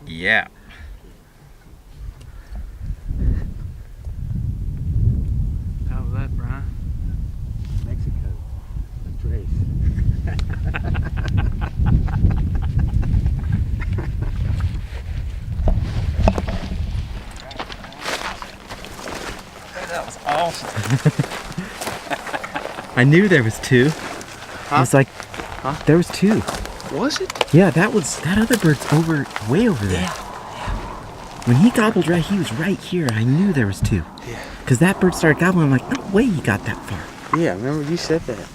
Yeah. How was that, Brian? Mexico. A trace. That was awesome. I knew there was two. Huh? I was like, there was two. Was it? Yeah, that other bird's way over there. Yeah. When he gobbled right, he was right here. I knew there was two. Yeah. Because that bird started gobbling. I'm like, no way he got that far. Yeah, remember you said that.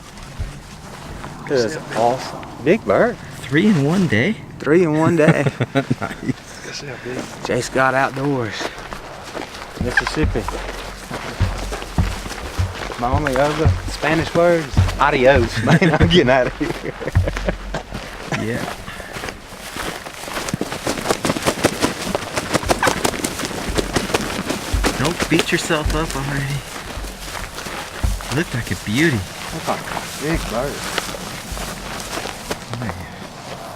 That's awesome. Big bird. 3 in one day? 3 in one day. Nice. Jace got outdoors. Mississippi. My only other Spanish words, adios, man. I'm getting out of here. Yeah. Don't beat yourself up already. Looked like a beauty. That's like a big bird.